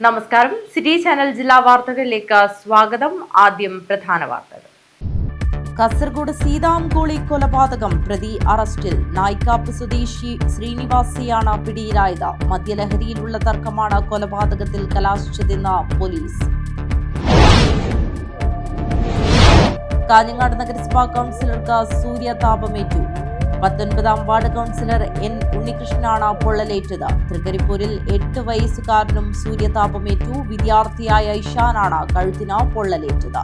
നമസ്കാരം. City channel ജില്ലാ വാർത്തകളിലേക്ക് സ്വാഗതം. ആദ്യം പ്രധാന വാർത്തകൾ. കാസർഗോഡ് സീതാംകോളി കൊലപാതകം പ്രതി അറസ്റ്റിൽ. നായിക്കാപ്പ് സ്വദേശി ശ്രീനിവാസിയാണ് പിടിയിലായത്. മദ്യലഹരിയിലുള്ള തർക്കമാണ് കൊലപാതകത്തിൽ കലാശിച്ചതെന്ന് പോലീസ്. കാഞ്ഞങ്ങാട് നഗരസഭാ കൗൺസിലർക്ക് സൂര്യതാപമേറ്റു. 19ാം വാർഡ് കൗൺസിലർ എൻ ഉണ്ണികൃഷ്ണനാണ് പൊള്ളലേറ്റത്. തൃക്കരിപ്പൂരിൽ 8 വയസ്സുകാരനും സൂര്യതാപമേറ്റു. വിദ്യാർത്ഥിയായ ഇഷാനാണ് കഴുത്തിന് പൊള്ളലേറ്റത്.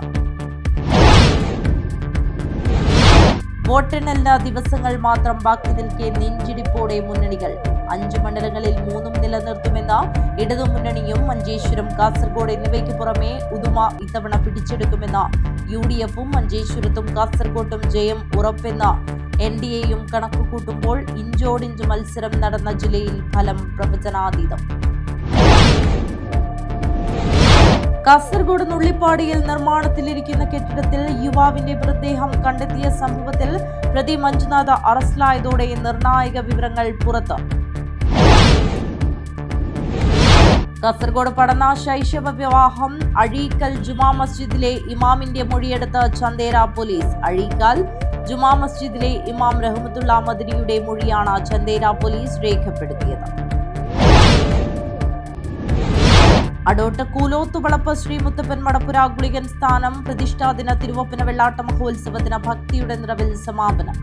വോട്ടെണ്ണലിന് ദിവസങ്ങൾ മാത്രം ബാക്കി നിൽക്കെ നെഞ്ചിടിപ്പോടെ മുന്നണികൾ. 5 മണ്ഡലങ്ങളിൽ 3 നിലനിർത്തുമെന്ന ഇടതുമുന്നണിയും മഞ്ചേശ്വരം, കാസർഗോഡ് എന്നിവയ്ക്ക് പുറമെ ഉദുമ ഇത്തവണ പിടിച്ചെടുക്കുമെന്ന UDFും മഞ്ചേശ്വരത്തും കാസർഗോട്ടും ജയം ഉറപ്പെന്ന NDAയും കണക്കുകൂട്ടുമ്പോൾ ഇഞ്ചോടിഞ്ച് മത്സരം നടന്ന ജില്ലയിൽ ഫലം പ്രവചനാതീതം. കാസർഗോഡ് നുള്ളിപ്പാടിയിൽ നിർമ്മാണത്തിലിരിക്കുന്ന കെട്ടിടത്തിൽ യുവാവിന്റെ മൃതദേഹം കണ്ടെത്തിയ സംഭവത്തിൽ പ്രതി മഞ്ജുനാഥ് അറസ്റ്റിലായതോടെ നിർണായക വിവരങ്ങൾ പുറത്ത്. കാസർഗോഡ് പഠന ശൈശവ വിവാഹം. അഴീക്കൽ ജുമാ മസ്ജിദിലെ ഇമാമിന്റെ മൊഴിയെടുത്ത് ചന്ദേര പോലീസ്. അഴീക്കൽ ജുമാ മസ്ജിദിലെ ഇമാം റഹ്മത്തുള്ള മദനിയുടെ മൊഴിയാണ് ചന്ദേര പോലീസ് രേഖപ്പെടുത്തിയത്. അടോട്ട് കൂലോത്തുവളപ്പ് ശ്രീ മുത്തപ്പൻ മടപ്പുര ഗുളികൻ സ്ഥാനം പ്രതിഷ്ഠാദിന തിരുവപ്പന വെള്ളാട്ട മഹോത്സവത്തിന് ഭക്തിയുടെ നിറവിൽ സമാപനം.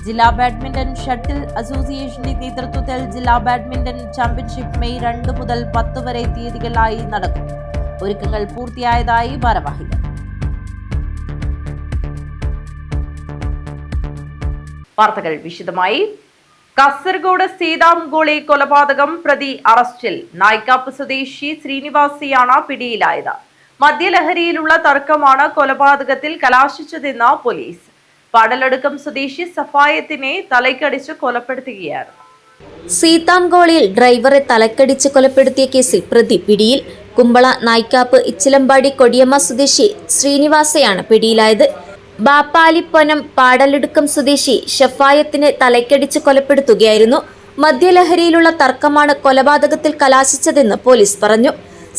ജില്ലാ ബാഡ്മിന്റൺ ഷട്ടിൽ അസോസിയേഷന്റെ നേതൃത്വത്തിൽ ജില്ലാ ബാഡ്മിന്റൺ ചാമ്പ്യൻഷിപ്പ് മെയ് 2 മുതൽ 10 വരെ തീയതികളായി നടക്കും. ഒരുക്കങ്ങൾ പൂർത്തിയായതായി ഭാരവാഹികൾ. വാർത്തകൾ വിശദമായി. കാസർഗോഡ് സീതാംകോളി കൊലപാതകം പ്രതി അറസ്റ്റിൽ. നായിക്കാപ്പ് സ്വദേശി ശ്രീനിവാസിയാണ് പിടിയിലായത്. മദ്യലഹരിയിലുള്ള തർക്കമാണ് കൊലപാതകത്തിൽ കലാശിച്ചതെന്ന് പോലീസ്. പാടലടുക്കം സ്വദേശി സഫായത്തിനെ തലയ്ക്കടിച്ച് കൊലപ്പെടുത്തുകയായിരുന്നു. സീതാംകോളിയിൽ ഡ്രൈവറെ തലക്കടിച്ച് കൊലപ്പെടുത്തിയ കേസിൽ പ്രതി പിടിയിൽ. കുമ്പള നായിക്കാപ്പ് ഇച്ചിലമ്പാടി കൊടിയമ്മ സ്വദേശി ശ്രീനിവാസയാണ് പിടിയിലായത്. ബാപ്പാലിപ്പൊനം പാടലടുക്കം സ്വദേശി ഷഫായത്തിനെ തലയ്ക്കടിച്ച് കൊലപ്പെടുത്തുകയായിരുന്നു. മദ്യലഹരിയിലുള്ള തർക്കമാണ് കൊലപാതകത്തിൽ കലാശിച്ചതെന്ന് പോലീസ് പറഞ്ഞു.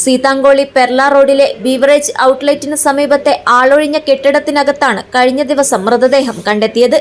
സീതാംകോളി പെർല റോഡിലെ ബീവറേജ് ഔട്ട്ലെറ്റിന് സമീപത്തെ ആളൊഴിഞ്ഞ കെട്ടിടത്തിനകത്താണ് കഴിഞ്ഞ ദിവസം മൃതദേഹം കണ്ടെത്തിയത്.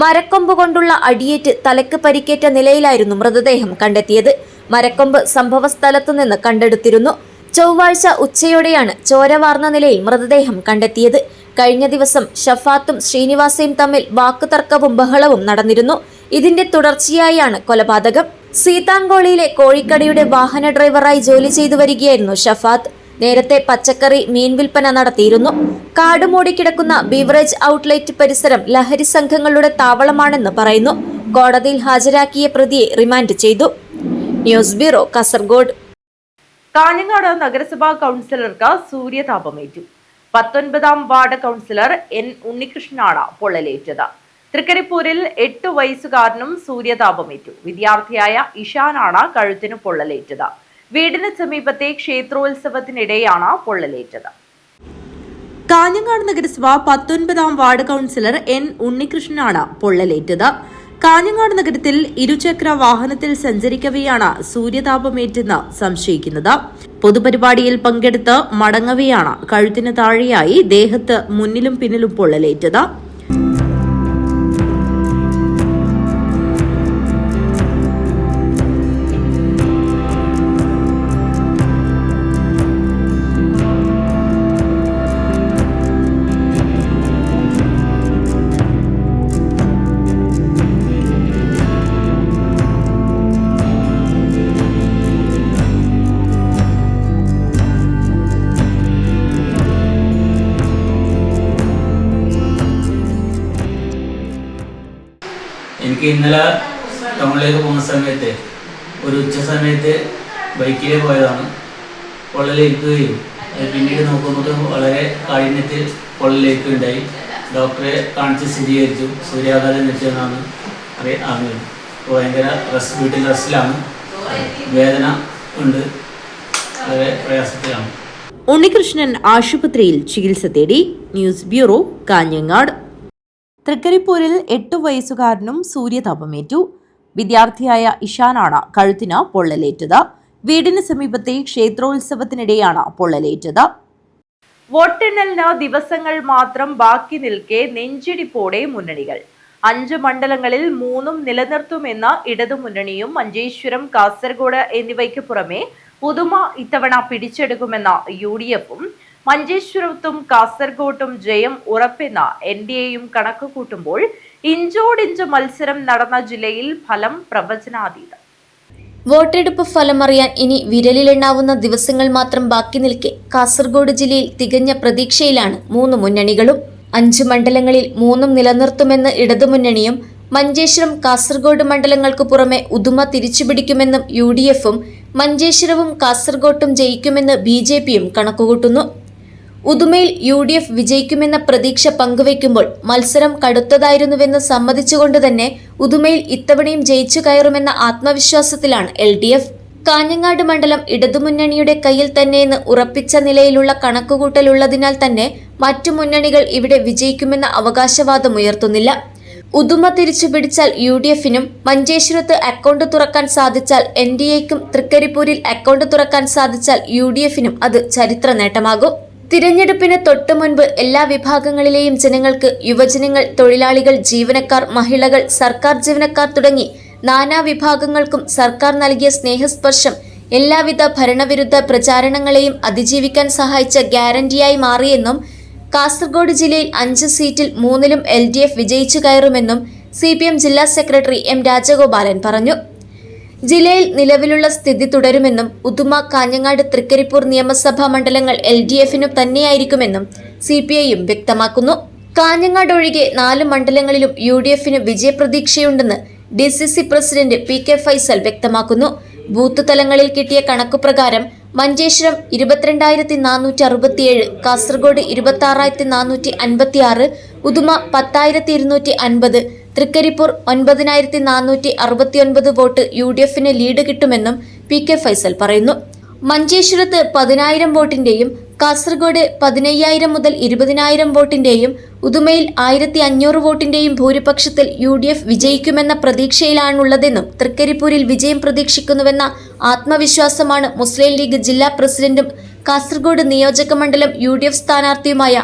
മരക്കൊമ്പ് കൊണ്ടുള്ള അടിയേറ്റ് തലയ്ക്ക് പരിക്കേറ്റ നിലയിലായിരുന്നു മൃതദേഹം കണ്ടെത്തിയത്. മരക്കൊമ്പ് സംഭവസ്ഥലത്തു നിന്ന് കണ്ടെടുത്തിരുന്നു. ചൊവ്വാഴ്ച ഉച്ചയോടെയാണ് ചോര വാർന്ന നിലയിൽ മൃതദേഹം കണ്ടെത്തിയത്. കഴിഞ്ഞ ദിവസം ഷഫാത്തും ശ്രീനിവാസയും തമ്മിൽ വാക്കുതർക്കവും ബഹളവും നടന്നിരുന്നു. ഇതിന്റെ തുടർച്ചയായാണ് കൊലപാതകം. സീതാംകോളിയിലെ കോഴിക്കടയുടെ വാഹന ഡ്രൈവറായി ജോലി ചെയ്തു വരികയായിരുന്നു ഷഫാത്ത്. നേരത്തെ പച്ചക്കറി, മീൻ വിൽപ്പന നടത്തിയിരുന്നു. കാടുമൂടി കിടക്കുന്ന ബീവറേജ് ഔട്ട്ലെറ്റ് പരിസരം ലഹരി സംഘങ്ങളുടെ താവളമാണെന്ന് പറയുന്നു. കോടതിയിൽ ഹാജരാക്കിയ പ്രതിയെ റിമാൻഡ് ചെയ്തു. News bureau, Kasaragod. കാഞ്ഞങ്ങാട് നഗരസഭാ കൗൺസിലർക്ക് സൂര്യതാപമേറ്റു. 19ാം വാർഡ് കൗൺസിലർ എൻ ഉണ്ണികൃഷ്ണനാണ് പൊള്ളലേറ്റത്. തൃക്കരിപ്പൂരിൽ 8 വയസ്സുകാരനും സൂര്യതാപമേറ്റു. വിദ്യാർത്ഥിയായ ഇഷാനാണ് കഴുത്തിന് പൊള്ളലേറ്റത്. വീടിന് സമീപത്തെ ക്ഷേത്രോത്സവത്തിനിടെയാണ് പൊള്ളലേറ്റത്. കാഞ്ഞങ്ങാട് നഗരസഭ 19ാം വാർഡ് കൗൺസിലർ എൻ ഉണ്ണികൃഷ്ണനാണ് പൊള്ളലേറ്റത്. കാഞ്ഞങ്ങാട് നഗരത്തിൽ ഇരുചക്ര വാഹനത്തിൽ സഞ്ചരിക്കവെയാണ് സൂര്യതാപമേറ്റെന്ന് സംശയിക്കുന്നത്. പൊതുപരിപാടിയിൽ പങ്കെടുത്ത് മടങ്ങവെയാണ് കഴുത്തിന് താഴെയായി ദേഹത്ത് മുന്നിലും പിന്നിലും പൊള്ളലേറ്റത്. എനിക്ക് ഇന്നലെ ടൗണിലേക്ക് പോകുന്ന സമയത്ത് ഒരു ഉച്ച സമയത്ത് ബൈക്കിൽ പോയതാണ്. പൊള്ളലേൽക്കുകയും പിന്നീട് നോക്കുമ്പോൾ വളരെ കാഠിന്യത്തിൽ പൊള്ളലേൽക്കുകയുണ്ടായി. ഡോക്ടറെ കാണിച്ച് സ്ഥിരീകരിച്ചു. സൂര്യാഘാതം ലഭിച്ചതെന്നാണ് അറിഞ്ഞത്. ഭയങ്കര വീട്ടിൽ റെസ്റ്റിലാണ്. വേദന ഉണ്ട്, വളരെ പ്രയാസത്തിലാണ്. ഉണ്ണികൃഷ്ണൻ ആശുപത്രിയിൽ ചികിത്സ തേടി. News bureau, Kanhangad. തൃക്കരിപ്പൂരിൽ 8 വയസ്സുകാരനും സൂര്യതാപമേറ്റു. വിദ്യാർത്ഥിയായ ഇഷാനാണ് കഴുത്തിന് പൊള്ളലേറ്റത്. വീടിന് സമീപത്തെ ക്ഷേത്രോത്സവത്തിനിടെയാണ് പൊള്ളലേറ്റത്. വോട്ടെണ്ണലിന് ദിവസങ്ങൾ മാത്രം ബാക്കി നിൽക്കെ നെഞ്ചിടിപ്പോടെ മുന്നണികൾ. 5 മണ്ഡലങ്ങളിൽ 3 നിലനിർത്തുമെന്ന ഇടതുമുന്നണിയും മഞ്ചേശ്വരം, കാസർഗോഡ് എന്നിവയ്ക്ക് പുറമെ പുതുമ ഇത്തവണ പിടിച്ചെടുക്കുമെന്ന UDFും മഞ്ചേശ്വരത്തും കാസർഗോട്ടും ജയം ഉറപ്പെന്ന NDAയും കണക്ക് കൂട്ടുമ്പോൾ ഇഞ്ചോടിഞ്ച് മത്സരം നടന്ന ജില്ലയിൽ ഫലം പ്രവചനാതീതം. വോട്ടെടുപ്പ് ഫലമറിയാൻ ഇനി വിരലിലെണ്ണാവുന്ന ദിവസങ്ങൾ മാത്രം ബാക്കി നിൽക്കെ കാസർഗോഡ് ജില്ലയിൽ തികഞ്ഞ പ്രതീക്ഷയിലാണ് 3 മുന്നണികളും. 5 മണ്ഡലങ്ങളിൽ 3 നിലനിർത്തുമെന്ന് ഇടതുമുന്നണിയും മഞ്ചേശ്വരം, കാസർഗോഡ് മണ്ഡലങ്ങൾക്ക് പുറമെ ഉദുമ തിരിച്ചുപിടിക്കുമെന്നും UDFും മഞ്ചേശ്വരവും കാസർഗോട്ടും ജയിക്കുമെന്ന് BJPയും കണക്കുകൂട്ടുന്നു. ഉദുമയിൽ UDF വിജയിക്കുമെന്ന പ്രതീക്ഷ പങ്കുവയ്ക്കുമ്പോൾ മത്സരം കടുത്തതായിരുന്നുവെന്ന് സമ്മതിച്ചുകൊണ്ട് തന്നെ ഉദുമയിൽ ഇത്തവണയും ജയിച്ചു കയറുമെന്ന ആത്മവിശ്വാസത്തിലാണ് LDF. കാഞ്ഞങ്ങാട് മണ്ഡലം ഇടതുമുന്നണിയുടെ കയ്യിൽ തന്നെയെന്ന് ഉറപ്പിച്ച നിലയിലുള്ള കണക്കുകൂട്ടലുള്ളതിനാൽ തന്നെ മറ്റു മുന്നണികൾ ഇവിടെ വിജയിക്കുമെന്ന അവകാശവാദമുയർത്തുന്നില്ല. ഉദുമ തിരിച്ചുപിടിച്ചാൽ UDFിനും മഞ്ചേശ്വരത്ത് അക്കൗണ്ട് തുറക്കാൻ സാധിച്ചാൽ NDAയ്ക്കും തൃക്കരിപ്പൂരിൽ അക്കൗണ്ട് തുറക്കാൻ സാധിച്ചാൽ UDFിനും അത് ചരിത്ര നേട്ടമാകും. തിരഞ്ഞെടുപ്പിന് തൊട്ടു മുൻപ് എല്ലാ വിഭാഗങ്ങളിലെയും ജനങ്ങൾക്ക്, യുവജനങ്ങൾ, തൊഴിലാളികൾ, ജീവനക്കാർ, മഹിളകൾ, സർക്കാർ ജീവനക്കാർ തുടങ്ങി നാനാ വിഭാഗങ്ങൾക്കും സർക്കാർ നൽകിയ സ്നേഹസ്പർശം എല്ലാവിധ ഭരണവിരുദ്ധ പ്രചാരണങ്ങളെയും അതിജീവിക്കാൻ സഹായിച്ച ഗ്യാരണ്ടിയായി മാറിയെന്നും കാസർഗോഡ് ജില്ലയിൽ 5 സീറ്റിൽ 3ലും LDF വിജയിച്ചു കയറുമെന്നും CPM ജില്ലാ സെക്രട്ടറി M രാജഗോപാലൻ പറഞ്ഞു. ജില്ലയിൽ നിലവിലുള്ള സ്ഥിതി തുടരുമെന്നും ഉദുമ, കാഞ്ഞങ്ങാട്, തൃക്കരിപ്പൂർ നിയമസഭാ മണ്ഡലങ്ങൾ LDFിനും തന്നെയായിരിക്കുമെന്നും CPIയും വ്യക്തമാക്കുന്നു. കാഞ്ഞങ്ങാട് ഒഴികെ 4 മണ്ഡലങ്ങളിലും UDFിന് വിജയപ്രതീക്ഷയുണ്ടെന്ന് DCC പ്രസിഡന്റ് PK ഫൈസൽ വ്യക്തമാക്കുന്നു. ബൂത്ത് തലങ്ങളിൽ കിട്ടിയ കണക്കുപ്രകാരം മഞ്ചേശ്വരം 22,467, കാസർഗോഡ് 26,456, ഉദുമ 10,250, തൃക്കരിപ്പൂർ 9,469 വോട്ട് UDFിന് ലീഡ് കിട്ടുമെന്നും PK ഫൈസൽ പറയുന്നു. മഞ്ചേശ്വരത്ത് 10,000 വോട്ടിന്റെയും കാസർഗോഡ് 15,000 മുതൽ 20,000 വോട്ടിന്റെയും ഉദുമയിൽ 1,500 വോട്ടിന്റെയും ഭൂരിപക്ഷത്തിൽ UDF വിജയിക്കുമെന്ന പ്രതീക്ഷയിലാണുള്ളതെന്നും തൃക്കരിപ്പൂരിൽ വിജയം പ്രതീക്ഷിക്കുന്നുവെന്ന ആത്മവിശ്വാസമാണ് മുസ്ലിം ലീഗ് ജില്ലാ പ്രസിഡന്റും കാസർഗോഡ് നിയോജക മണ്ഡലം UDF സ്ഥാനാർത്ഥിയുമായ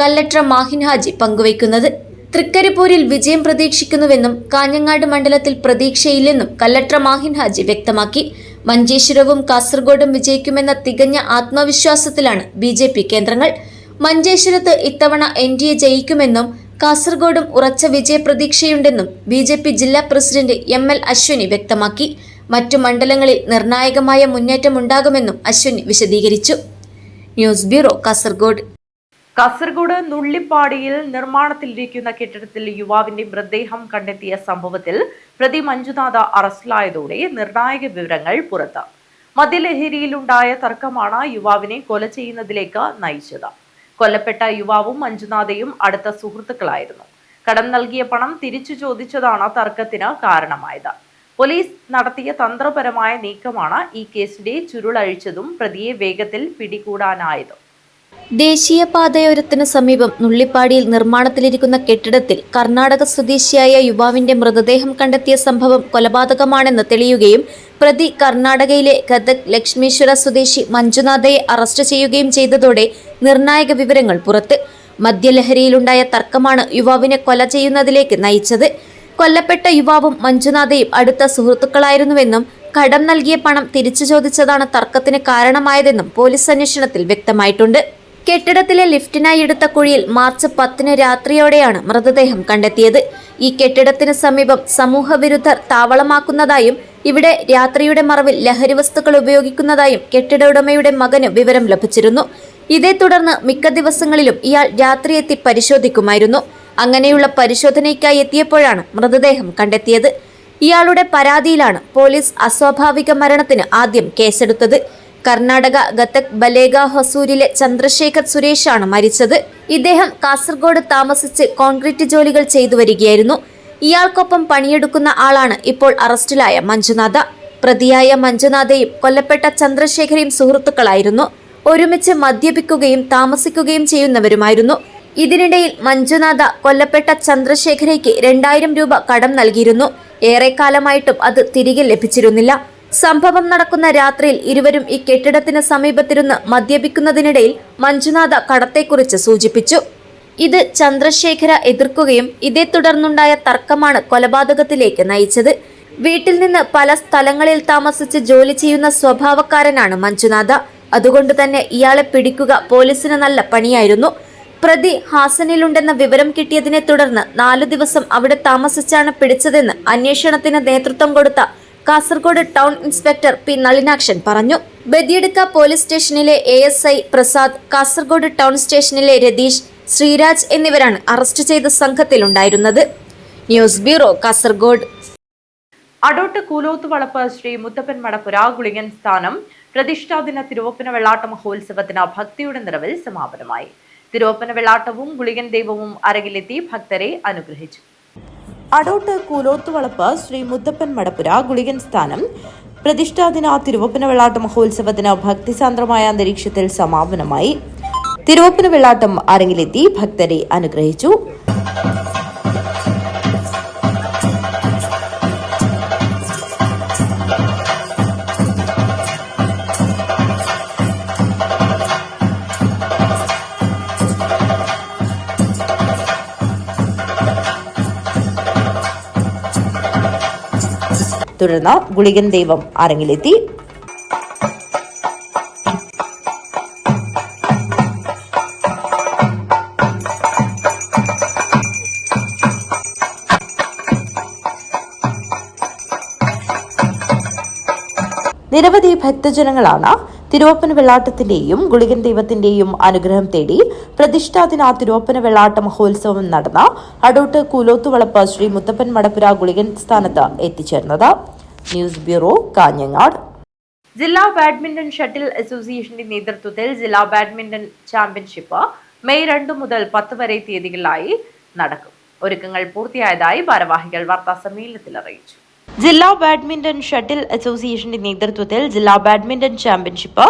കല്ലട്ര മാഹിൻ ഹാജി പങ്കുവയ്ക്കുന്നത്. തൃക്കരിപ്പൂരിൽ വിജയം പ്രതീക്ഷിക്കുന്നുവെന്നും കാഞ്ഞങ്ങാട് മണ്ഡലത്തിൽ പ്രതീക്ഷയില്ലെന്നും കല്ലട്ര മാഹിൻ ഹാജി വ്യക്തമാക്കി. മഞ്ചേശ്വരവും കാസർഗോഡും വിജയിക്കുമെന്ന തികഞ്ഞ ആത്മവിശ്വാസത്തിലാണ് BJP കേന്ദ്രങ്ങൾ. മഞ്ചേശ്വരത്ത് ഇത്തവണ NDA ജയിക്കുമെന്നും കാസർഗോഡും ഉറച്ച വിജയപ്രതീക്ഷയുണ്ടെന്നും BJP ജില്ലാ പ്രസിഡന്റ് ML അശ്വിനി വ്യക്തമാക്കി. മറ്റു മണ്ഡലങ്ങളിൽ നിർണായകമായ മുന്നേറ്റമുണ്ടാകുമെന്നും അശ്വിനി വിശദീകരിച്ചു. News bureau, Kasaragod. കാസർഗോഡ് നുള്ളിപ്പാടിയിൽ നിർമ്മാണത്തിലിരിക്കുന്ന കെട്ടിടത്തിൽ യുവാവിന്റെ മൃതദേഹം കണ്ടെത്തിയ സംഭവത്തിൽ പ്രതി മഞ്ജുനാഥ് അറസ്റ്റിലായതോടെ നിർണായക വിവരങ്ങൾ പുറത്ത്. മദ്യലഹരിയിലുണ്ടായ തർക്കമാണ് യുവാവിനെ കൊല ചെയ്യുന്നതിലേക്ക് നയിച്ചത്. കൊല്ലപ്പെട്ട യുവാവും മഞ്ജുനാഥയും അടുത്ത സുഹൃത്തുക്കളായിരുന്നു. കടം നൽകിയ പണം തിരിച്ചു ചോദിച്ചതാണ് തർക്കത്തിന് കാരണമായത്. പോലീസ് നടത്തിയ തന്ത്രപരമായ നീക്കമാണ് ഈ കേസിന്റെ ചുരുളഴിച്ചതും പ്രതിയെ വേഗത്തിൽ പിടികൂടാനായതും. ദേശീയപാതയോരത്തിന് സമീപം നുള്ളിപ്പാടിയിൽ നിർമ്മാണത്തിലിരിക്കുന്ന കെട്ടിടത്തിൽ കർണാടക സ്വദേശിയായ യുവാവിന്റെ മൃതദേഹം കണ്ടെത്തിയ സംഭവം കൊലപാതകമാണെന്ന് തെളിയുകയും പ്രതി കർണാടകയിലെ ഗദക് ലക്ഷ്മീശ്വര സ്വദേശി മഞ്ജുനാഥയെ അറസ്റ്റ് ചെയ്യുകയും ചെയ്തതോടെ നിർണായക വിവരങ്ങൾ പുറത്ത്. മദ്യലഹരിയിലുണ്ടായ തർക്കമാണ് യുവാവിനെ കൊല ചെയ്യുന്നതിലേക്ക് നയിച്ചത്. കൊല്ലപ്പെട്ട യുവാവും മഞ്ജുനാഥയും അടുത്ത സുഹൃത്തുക്കളായിരുന്നുവെന്നും കടം നൽകിയ പണം തിരിച്ചു ചോദിച്ചതാണ് തർക്കത്തിന് കാരണമായതെന്നും പോലീസ് അന്വേഷണത്തിൽ വ്യക്തമായിട്ടുണ്ട്. കെട്ടിടത്തിലെ ലിഫ്റ്റിനായി എടുത്ത കുഴിയിൽ മാർച്ച് 10 രാത്രിയോടെയാണ് മൃതദേഹം കണ്ടെത്തിയത്. ഈ കെട്ടിടത്തിന് സമീപം സമൂഹവിരുദ്ധർ താവളമാക്കുന്നതായും ഇവിടെ രാത്രിയുടെ മറവിൽ ലഹരി വസ്തുക്കൾ ഉപയോഗിക്കുന്നതായും കെട്ടിട ഉടമയുടെ മകന് വിവരം ലഭിച്ചിരുന്നു. ഇതേ തുടർന്ന് മിക്ക ദിവസങ്ങളിലും ഇയാൾ രാത്രി എത്തി പരിശോധിക്കുമായിരുന്നു. അങ്ങനെയുള്ള പരിശോധനയ്ക്കായി എത്തിയപ്പോഴാണ് മൃതദേഹം കണ്ടെത്തിയത്. ഇയാളുടെ പരാതിയിലാണ് പോലീസ് അസ്വാഭാവിക മരണത്തിന് ആദ്യം കേസെടുത്തത്. കർണാടക ഗതക് ബലേഗ ഹൊസൂരിലെ ചന്ദ്രശേഖർ സുരേഷാണ് മരിച്ചത്. ഇദ്ദേഹം കാസർഗോഡ് താമസിച്ച് കോൺക്രീറ്റ് ജോലികൾ ചെയ്തു വരികയായിരുന്നു. ഇയാൾക്കൊപ്പം പണിയെടുക്കുന്ന ആളാണ് ഇപ്പോൾ അറസ്റ്റിലായ മഞ്ജുനാഥ. പ്രതിയായ മഞ്ജുനാഥയും കൊല്ലപ്പെട്ട ചന്ദ്രശേഖരയും സുഹൃത്തുക്കളായിരുന്നു. ഒരുമിച്ച് മദ്യപിക്കുകയും താമസിക്കുകയും ചെയ്യുന്നവരുമായിരുന്നു. ഇതിനിടയിൽ മഞ്ജുനാഥ കൊല്ലപ്പെട്ട ചന്ദ്രശേഖരയ്ക്ക് 2,000 രൂപ കടം നൽകിയിരുന്നു. ഏറെക്കാലമായിട്ടും അത് തിരികെ ലഭിച്ചിരുന്നില്ല. സംഭവം നടക്കുന്ന രാത്രിയിൽ ഇരുവരും ഈ കെട്ടിടത്തിന് സമീപത്തിരുന്ന് മദ്യപിക്കുന്നതിനിടയിൽ മഞ്ജുനാഥ കടത്തെക്കുറിച്ച് സൂചിപ്പിച്ചു. ഇത് ചന്ദ്രശേഖര എതിർക്കുകയും ഇതേ തുടർന്നുണ്ടായ തർക്കമാണ് കൊലപാതകത്തിലേക്ക് നയിച്ചത്. വീട്ടിൽ നിന്ന് പല സ്ഥലങ്ങളിൽ താമസിച്ച് ജോലി ചെയ്യുന്ന സ്വഭാവക്കാരനാണ് മഞ്ജുനാഥ. അതുകൊണ്ട് തന്നെ ഇയാളെ പിടിക്കുക പോലീസിന് നല്ല പണിയായിരുന്നു. പ്രതി ഹാസനിലുണ്ടെന്ന വിവരം കിട്ടിയതിനെ തുടർന്ന് 4 ദിവസം അവിടെ താമസിച്ചാണ് പിടിച്ചതെന്ന് അന്വേഷണത്തിന് നേതൃത്വം കൊടുത്ത Kasaragod town inspector P Nalinakshan പറഞ്ഞു. ബദിയടുക്ക പോലീസ് സ്റ്റേഷനിലെ ASI പ്രസാദ്, കാസർഗോഡ് ടൗൺ സ്റ്റേഷനിലെ രതീഷ്, ശ്രീരാജ് എന്നിവരാണ് അറസ്റ്റ് ചെയ്ത സംഘത്തിലുണ്ടായിരുന്നത്. News bureau, Kasaragod. അടോട്ട് കൂലോത്തുവളപ്പ് ശ്രീ മുത്തപ്പൻ മടപ്പുര ഗുളികൻ സ്ഥാനം പ്രതിഷ്ഠാദിന തിരുവപ്പന വെള്ളാട്ട മഹോത്സവത്തിന് ഭക്തിയുടെ നിറവിൽ സമാപനമായി. തിരുവപ്പന വെള്ളാട്ടവും ഗുളികൻ ദൈവവും അരങ്ങിലെത്തി ഭക്തരെ അനുഗ്രഹിച്ചു. അടോട്ട് കൂലോത്തുവളപ്പ് ശ്രീ മുത്തപ്പൻ മടപ്പുര ഗുളികൻ സ്ഥാനം പ്രതിഷ്ഠാദിന തിരുവപ്പന വെള്ളാട്ട മഹോത്സവത്തിന് ഭക്തിസാന്ദ്രമായ അന്തരീക്ഷത്തിൽ സമാപനമായി. തിരുവപ്പന വെള്ളാട്ടം അരങ്ങിലെത്തി ഭക്തരെ അനുഗ്രഹിച്ചു. തുടർന്ന് ഗുളികൻ ദൈവം അരങ്ങിലെത്തി. നിരവധി ഭക്തജനങ്ങളാണ് തിരുവപ്പന വെള്ളാട്ടത്തിന്റെയും ഗുളികൻ ദൈവത്തിന്റെയും അനുഗ്രഹം തേടി പ്രതിഷ്ഠാദിന തിരുവപ്പന വെള്ളാട്ട മഹോത്സവം നടന്ന അടോട്ട് കൂലോത്തുവളപ്പ് ശ്രീ മുത്തപ്പൻ മടപ്പുര ഗുളികൻ സ്ഥാനത്ത് എത്തിച്ചേർന്നത്. News bureau, Kanhangad. ജില്ലാ ബാഡ്മിന്റൺ ഷട്ടിൽ അസോസിയേഷന്റെ നേതൃത്വത്തിൽ ജില്ലാ ബാഡ്മിന്റൺ ചാമ്പ്യൻഷിപ്പ് മെയ് 2 മുതൽ 10 വരെ തീയതികളിലായി നടക്കും. ഒരുക്കങ്ങൾ പൂർത്തിയായതായി ഭാരവാഹികൾ വാർത്താസമ്മേളനത്തിൽ അറിയിച്ചു. ജില്ലാ ബാഡ്മിന്റൺ ഷട്ടിൽ അസോസിയേഷന്റെ നേതൃത്വത്തിൽ ജില്ലാ ബാഡ്മിന്റൺ ചാമ്പ്യൻഷിപ്പ്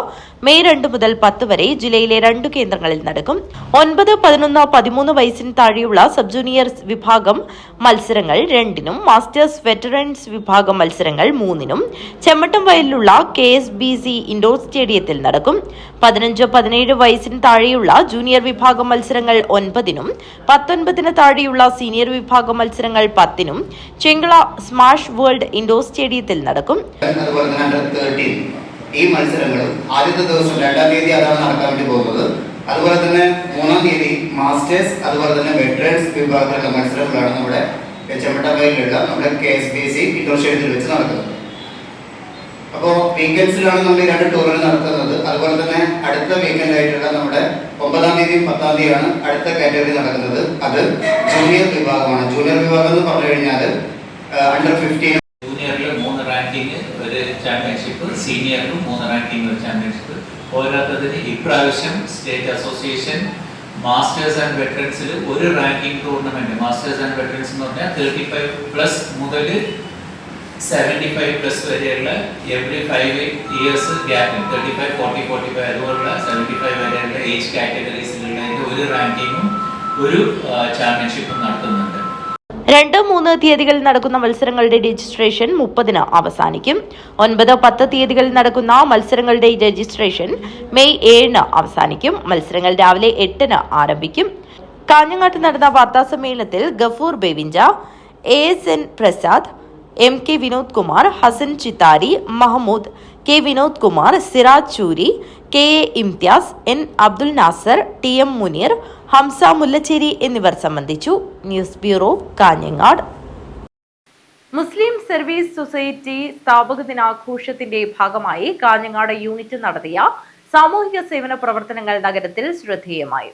മെയ് 2 മുതൽ 10 വരെ ജില്ലയിലെ 2 കേന്ദ്രങ്ങളിൽ നടക്കും. 9, 11, 13 വയസ്സിന് താഴെയുള്ള സബ് ജൂനിയർ വിഭാഗം മത്സരങ്ങൾ 2-നും, മാസ്റ്റേഴ്സ് വെറ്ററൻസ് വിഭാഗം മത്സരങ്ങൾ 3-നും ചെമ്മട്ടം വയലിലുള്ള KSBC ഇൻഡോർ സ്റ്റേഡിയത്തിൽ നടക്കും. 15, 17 വയസ്സിന് താഴെയുള്ള ജൂനിയർ വിഭാഗം മത്സരങ്ങൾ 9-നും, 19 താഴെയുള്ള സീനിയർ വിഭാഗം മത്സരങ്ങൾ 10-നും ചെങ്കള സ്മാഷ് വേൾഡ് ഇൻഡോർ സ്റ്റേഡിയത്തിൽ നടക്കും. അതുപോലെ തന്നെ ഈ മത്സരങ്ങളും ആദ്യത്തെ ദിവസം 2-ാം തീയതി അതാണ് നടക്കാൻ വേണ്ടി പോകുന്നത്. അതുപോലെ തന്നെ 3-ാം തീയതി മാസ്റ്റേഴ്സ് അതുപോലെ തന്നെ വെറ്ററൻസ് വിഭാഗത്തിലുള്ള മത്സരങ്ങളാണ് നമ്മുടെ ചെമ്മട്ടവയലിലുള്ള നമ്മുടെ KSBC ഇൻഡോർ സ്റ്റേഡിയത്തിൽ വെച്ച് നടക്കുന്നത്. അപ്പോൾ വീക്കെൻഡ്സിലാണ് നമ്മൾ ഈ 2 ടൂറുകൾ നടത്തുന്നത്. അതുപോലെ തന്നെ അടുത്ത വീക്കെൻഡ് ആയിട്ടുള്ള നമ്മുടെ 9-ാം തീയതിയും 10-ാം തീയതിയാണ് അടുത്ത കാറ്റഗറി നടക്കുന്നത്. അത് ജൂനിയർ വിഭാഗമാണ്. ജൂനിയർ വിഭാഗം എന്ന് പറഞ്ഞു കഴിഞ്ഞാൽ അണ്ടർ 15 ജൂനിയറിൽ 3 റാങ്കിങ് ഒരു ചാമ്പ്യൻഷിപ്പ്, സീനിയറിൽ 3 റാങ്കിങ് ഒരു ചാമ്പ്യൻഷിപ്പ്. പോരാത്തതിന് ഇപ്രാവശ്യം സ്റ്റേറ്റ് അസോസിയേഷൻ മാസ്റ്റേഴ്സ് ആൻഡ് വെറ്ററൻസിൽ ഒരു ranking tournament, masters and veterans എന്ന് പറഞ്ഞാൽ 35+ മുതൽ 75+ വരെയുള്ള എവറി 5 ഇയേഴ്സ് ഗ്യാപ്പിൽ 35, 40, 45 അതുപോലുള്ള 75 വരെയുള്ള ഏജ് കാറ്റഗറീസിലുള്ള ഒരു റാങ്കിങ്ങും ഒരു ചാമ്പ്യൻഷിപ്പും നടത്തുന്നുണ്ട്. 2, 3 തീയതികളിൽ നടക്കുന്ന മത്സരങ്ങളുടെ രജിസ്ട്രേഷൻ 30-ന് അവസാനിക്കും. 9, 10 തീയതികളിൽ നടക്കുന്ന മത്സരങ്ങളുടെ രജിസ്ട്രേഷൻ മെയ് 7-ന് അവസാനിക്കും. മത്സരങ്ങൾ രാവിലെ 8-ന് ആരംഭിക്കും. കാഞ്ഞങ്ങാട്ട് നടന്ന വാർത്താസമ്മേളനത്തിൽ Gafoor Bevinja, ASN Prasad, MK Vinod Kumar, Hasan Chithari, Mahmood, K Vinod Kumar, Siraj ചൂരി, KA Imtiaz, N Abdul Nasar, TM Muneer, Hamza Mullacheri എന്നിവർ സംബന്ധിച്ചു. News bureau, Kanhangad. Muslim service society സ്ഥാപക ദിനാഘോഷത്തിന്റെ ഭാഗമായി കാഞ്ഞങ്ങാട് യൂണിറ്റ് നടത്തിയ സാമൂഹിക സേവന പ്രവർത്തനങ്ങൾ നഗരത്തിൽ ശ്രദ്ധേയമായി.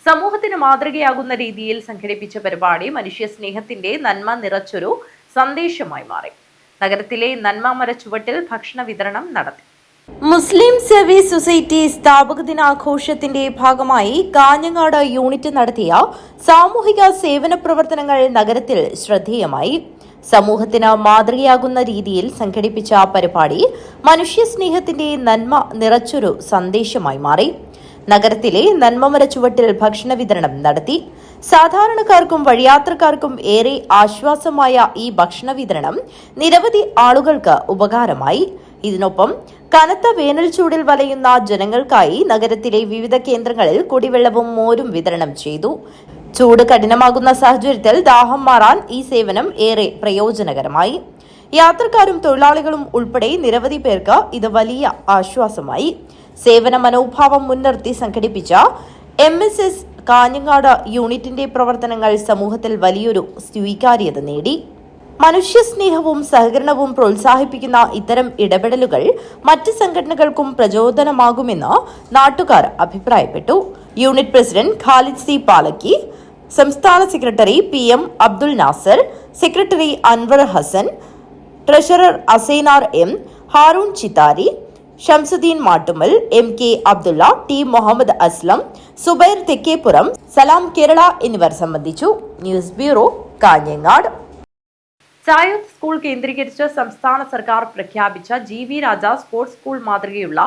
സമൂഹത്തിന് മാതൃകയാകുന്ന രീതിയിൽ സംഘടിപ്പിച്ച പരിപാടി മനുഷ്യസ്നേഹത്തിന്റെ നന്മ നിറച്ചൊരു സന്ദേശമായി മാറി. നഗരത്തിലെ നന്മ മരച്ചുവട്ടിൽ ഭക്ഷണ വിതരണം നടത്തി. മുസ്ലിം സർവീസ് സൊസൈറ്റി സ്ഥാപക ദിനാഘോഷത്തിന്റെ ഭാഗമായി കാഞ്ഞങ്ങാട് യൂണിറ്റ് നടത്തിയ സാമൂഹിക സേവന പ്രവർത്തനങ്ങൾ നഗരത്തിൽ ശ്രദ്ധേയമായി. സമൂഹത്തിന് മാതൃകയാകുന്ന രീതിയിൽ സംഘടിപ്പിച്ച പരിപാടി മനുഷ്യസ്നേഹത്തിന്റെ നന്മ നിറച്ചൊരു സന്ദേശമായി മാറി. നഗരത്തിലെ നന്മമര ചുവട്ടിൽ ഭക്ഷണ വിതരണം നടത്തി. സാധാരണക്കാർക്കും വഴിയാത്രക്കാർക്കും ഏറെ ആശ്വാസമായ ഈ ഭക്ഷണ വിതരണം നിരവധി ആളുകൾക്ക് ഉപകാരമായി. ഇതിനൊപ്പം കനത്ത വേനൽ ചൂടിൽ വലയുന്ന ജനങ്ങൾക്കായി നഗരത്തിലെ വിവിധ കേന്ദ്രങ്ങളിൽ കുടിവെള്ളവും മോരും വിതരണം ചെയ്തു. ചൂട് കഠിനമാകുന്ന സാഹചര്യത്തിൽ ദാഹം മാറാൻ ഈ സേവനം ഏറെ പ്രയോജനകരമായി. യാത്രക്കാരും തൊഴിലാളികളും ഉൾപ്പെടെ നിരവധി പേർക്ക് ഇത് വലിയ ആശ്വാസമായി. സേവന മനോഭാവം മുൻനിർത്തി സംഘടിപ്പിച്ച MSS കാഞ്ഞങ്ങാട് യൂണിറ്റിന്റെ പ്രവർത്തനങ്ങൾ സമൂഹത്തിൽ വലിയൊരു സ്വീകാര്യത നേടി. മനുഷ്യസ്നേഹവും സഹകരണവും പ്രോത്സാഹിപ്പിക്കുന്ന ഇത്തരം ഇടപെടലുകൾ മറ്റ് സംഘടനകൾക്കും പ്രചോദനമാകുമെന്ന് നാട്ടുകാർ അഭിപ്രായപ്പെട്ടു. Unit president Khalid C Palakki, സംസ്ഥാന secretary PM Abdul Nasar, secretary Anwar Hasan, treasurer Asainar M, Haroon Chithari, Shamsuddin Mattumal, MK Abdulla, T Muhammad Aslam, Subair Thekkeppuram, Salam Kerala എന്നിവർ സംബന്ധിച്ചു. News bureau, Kanhangad. Chayoth school കേന്ദ്രീകരിച്ച് സംസ്ഥാന സർക്കാർ പ്രഖ്യാപിച്ച GV രാജ സ്പോർട്സ് സ്കൂൾ മാതൃകയുള്ള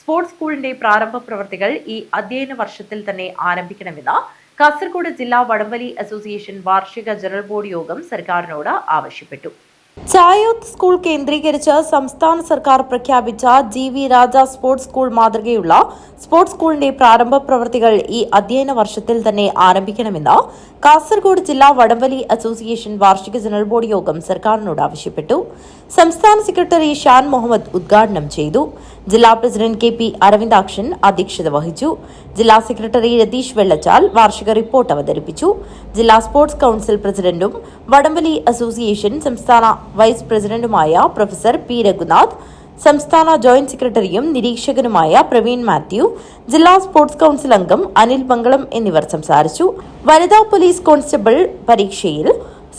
സ്പോർട്സ് സ്കൂളിന്റെ പ്രാരംഭ പ്രവൃത്തികൾ ഈ അധ്യയന വർഷത്തിൽ തന്നെ ആരംഭിക്കണമെന്ന് കാസർഗോഡ് ജില്ലാ വടംവലി അസോസിയേഷൻ വാർഷിക ജനറൽ ബോഡി യോഗം സർക്കാരിനോട് ആവശ്യപ്പെട്ടു. ചായോത്ത് സ്കൂൾ കേന്ദ്രീകരിച്ച് സംസ്ഥാന സർക്കാർ പ്രഖ്യാപിച്ച GV രാജ സ്പോർട്സ് സ്കൂൾ മാതൃകയുള്ള സ്പോർട്സ് സ്കൂളിന്റെ പ്രാരംഭ പ്രവൃത്തികൾ ഈ അധ്യയന വർഷത്തിൽ തന്നെ ആരംഭിക്കണമെന്ന് കാസർഗോഡ് ജില്ലാ വടംവലി അസോസിയേഷൻ വാർഷിക ജനറൽ ബോഡി യോഗം സർക്കാരിനോട് ആവശ്യപ്പെട്ടു. സംസ്ഥാന സെക്രട്ടറി ഷാൻ മുഹമ്മദ് ഉദ്ഘാടനം ചെയ്തു. ജില്ലാ പ്രസിഡന്റ് KP അരവിന്ദാക്ഷൻ അധ്യക്ഷത വഹിച്ചു. ജില്ലാ സെക്രട്ടറി രതീഷ് വെള്ളച്ചാൽ വാർഷിക റിപ്പോർട്ട് അവതരിപ്പിച്ചു. ജില്ലാ സ്പോർട്സ് കൌൺസിൽ പ്രസിഡന്റും വടംവലി അസോസിയേഷൻ സംസ്ഥാന വൈസ് പ്രസിഡന്റുമായ പ്രൊഫസർ P രഘുനാഥ്, സംസ്ഥാന ജോയിന്റ് സെക്രട്ടറിയും നിരീക്ഷകനുമായ പ്രവീൺ മാത്യു, ജില്ലാ സ്പോർട്സ് കൌൺസിൽ അംഗം അനിൽ മംഗളം എന്നിവർ സംസാരിച്ചു. വനിതാ പോലീസ് കോൺസ്റ്റബിൾ പരീക്ഷയിൽ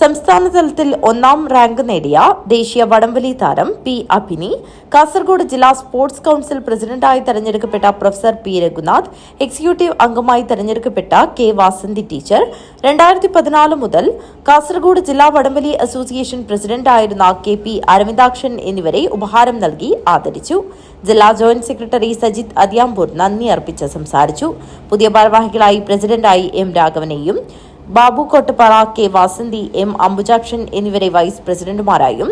സംസ്ഥാന തലത്തിൽ 1ാം റാങ്ക് നേടിയ ദേശീയ വടംവലി താരം P അഭിനി, കാസർഗോഡ് ജില്ലാ സ്പോർട്സ് കൌൺസിൽ പ്രസിഡന്റായി തെരഞ്ഞെടുക്കപ്പെട്ട പ്രൊഫസർ P രഘുനാഥ്, എക്സിക്യൂട്ടീവ് അംഗമായി തെരഞ്ഞെടുക്കപ്പെട്ട K വാസന്തി ടീച്ചർ, 2014 മുതൽ കാസർഗോഡ് ജില്ലാ വടംവലി അസോസിയേഷൻ പ്രസിഡന്റായിരുന്ന KP അരവിന്ദാക്ഷൻ എന്നിവരെ ഉപഹാരം നൽകി ആദരിച്ചു. ജില്ലാ ജോയിന്റ് സെക്രട്ടറി സജിത് അദിയാമ്പൂർ നന്ദി അർപ്പിച്ച് സംസാരിച്ചു. പുതിയ ഭാരവാഹികളായി പ്രസിഡന്റായി M രാഘവനെയും, Babu Kottappara, K Vasanthi, M Ambujakshan എന്നിവരെ വൈസ് പ്രസിഡന്റുമാരായും,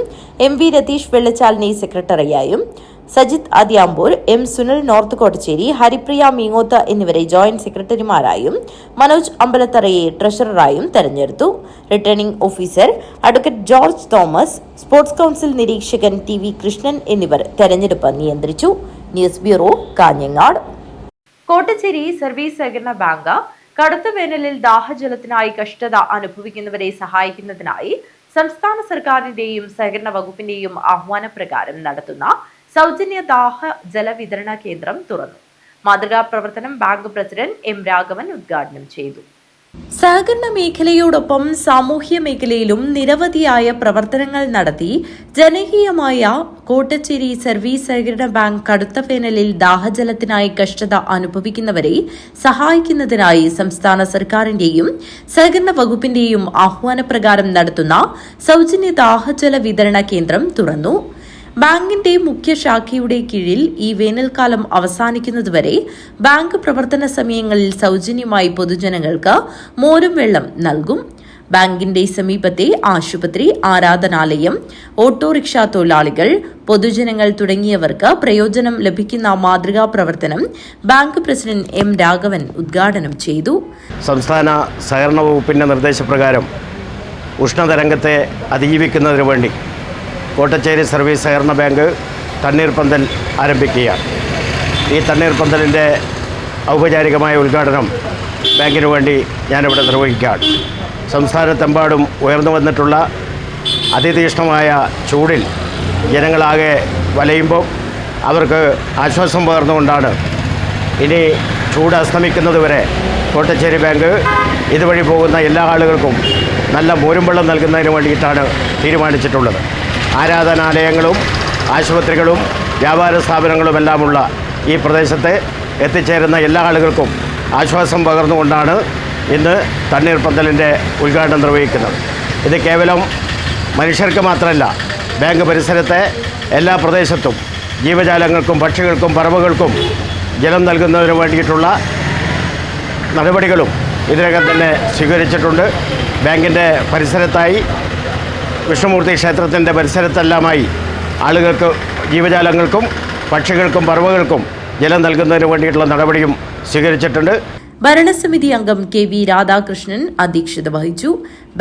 MV രതീഷ് വെള്ളച്ചാലിനെ സെക്രട്ടറിയായും, സജിത് അദിയാമ്പൂർ, M സുനിൽ നോർത്ത് കോട്ടച്ചേരി, ഹരിപ്രിയ മീങ്ങോത്ത് എന്നിവരെ ജോയിന്റ് സെക്രട്ടറിമാരായും, മനോജ് അമ്പലത്തറയെ ട്രഷററായും തെരഞ്ഞെടുത്തു. Returning officer advocate George Thomas, sports council നിരീക്ഷകൻ TV കൃഷ്ണൻ എന്നിവർ തെരഞ്ഞെടുപ്പ് നിയന്ത്രിച്ചു. News bureau, Kanhangad. Kottacheri service സഹകരണ ബാങ്ക് കടുത്ത വേനലിൽ ദാഹജലത്തിനായി കഷ്ടത അനുഭവിക്കുന്നവരെ സഹായിക്കുന്നതിനായി സംസ്ഥാന സർക്കാരിന്റെയും സഹകരണ വകുപ്പിന്റെയും ആഹ്വാനപ്രകാരം നടത്തുന്ന സൗജന്യ ദാഹ ജല വിതരണ കേന്ദ്രം തുറന്നു. മാതൃകാ പ്രവർത്തനം ബാങ്ക് പ്രസിഡന്റ് M രാഘവൻ ഉദ്ഘാടനം ചെയ്തു. സഹകരണ മേഖലയോടൊപ്പം സാമൂഹ്യ മേഖലയിലും നിരവധിയായ പ്രവർത്തനങ്ങൾ നടത്തി ജനകീയമായ കോട്ടച്ചേരി സർവീസ് സഹകരണ ബാങ്ക് കടുത്ത വേനലിൽ ദാഹജലത്തിനായി കഷ്ടത അനുഭവിക്കുന്നവരെ സഹായിക്കുന്നതിനായി സംസ്ഥാന സർക്കാരിന്റെയും സഹകരണ വകുപ്പിന്റെയും ആഹ്വാനപ്രകാരം നടത്തുന്ന സൗജന്യ ദാഹജല വിതരണ കേന്ദ്രം തുറന്നു. ബാങ്കിന്റെ മുഖ്യ ശാഖയുടെ കീഴിൽ ഈ വേനൽക്കാലം അവസാനിക്കുന്നതുവരെ ബാങ്ക് പ്രവർത്തന സമയങ്ങളിൽ സൗജന്യമായി പൊതുജനങ്ങൾക്ക് മോരും വെള്ളം നൽകും. ബാങ്കിന്റെ സമീപത്തെ ആശുപത്രി, ആരാധനാലയം, ഓട്ടോറിക്ഷ തൊഴിലാളികൾ, പൊതുജനങ്ങൾ തുടങ്ങിയവർക്ക് പ്രയോജനം ലഭിക്കുന്ന മാതൃകാ പ്രവർത്തനം ബാങ്ക് പ്രസിഡന്റ് M രാഘവൻ ഉദ്ഘാടനം ചെയ്തു. സംസ്ഥാന സഹകരണ വകുപ്പിന്റെ നിർദ്ദേശപ്രകാരം ഉഷ്ണതരംഗത്തെ അതിജീവിക്കുന്നതിനു വേണ്ടി കോട്ടച്ചേരി സർവീസ് സഹകരണ ബാങ്ക് തണ്ണീർപ്പന്തൽ ആരംഭിക്കുകയാണ്. ഈ തണ്ണീർപ്പന്തലിൻ്റെ ഔപചാരികമായ ഉദ്ഘാടനം ബാങ്കിനു വേണ്ടി ഞാനിവിടെ നിർവഹിക്കുകയാണ്. സംസ്ഥാനത്തെമ്പാടും ഉയർന്നു വന്നിട്ടുള്ള അതിതീക്ഷ്ണമായ ചൂടിൽ ജനങ്ങളാകെ വലയുമ്പോൾ അവർക്ക് ആശ്വാസം പകർന്നുകൊണ്ടാണ് ഇനി ചൂട് അസ്തമിക്കുന്നതുവരെ കോട്ടച്ചേരി ബാങ്ക് ഇതുവഴി പോകുന്ന എല്ലാ ആളുകൾക്കും നല്ല മോരും വെള്ളം നൽകുന്നതിന് വേണ്ടിയിട്ടാണ് തീരുമാനിച്ചിട്ടുള്ളത്. ആരാധനാലയങ്ങളും ആശുപത്രികളും വ്യാപാര സ്ഥാപനങ്ങളുമെല്ലാമുള്ള ഈ പ്രദേശത്തെ എത്തിച്ചേരുന്ന എല്ലാ ആളുകൾക്കും ആശ്വാസം പകർന്നുകൊണ്ടാണ് ഇന്ന് തണ്ണീർപ്പന്തലിൻ്റെ ഉദ്ഘാടനം നിർവഹിക്കുന്നത്. ഇത് കേവലം മനുഷ്യർക്ക് മാത്രമല്ല, ബാങ്ക് പരിസരത്തെ എല്ലാ പ്രദേശത്തും ജീവജാലങ്ങൾക്കും പക്ഷികൾക്കും പറവകൾക്കും ജലം നൽകുന്നതിന് വേണ്ടിയിട്ടുള്ള നടപടികളും ഇതിനകം തന്നെ സ്വീകരിച്ചിട്ടുണ്ട്. ബാങ്കിൻ്റെ പരിസരത്തായി വിഷ്ണുമൂർത്തി ക്ഷേത്രത്തിൻ്റെ പരിസരത്തെല്ലാമായി ആളുകൾക്ക്, ജീവജാലങ്ങൾക്കും പക്ഷികൾക്കും പറവകൾക്കും ജലം നൽകുന്നതിന് വേണ്ടിയിട്ടുള്ള നടപടിയും സ്വീകരിച്ചിട്ടുണ്ട്. ഭരണസമിതി അംഗം KV രാധാകൃഷ്ണൻ അധ്യക്ഷത വഹിച്ചു.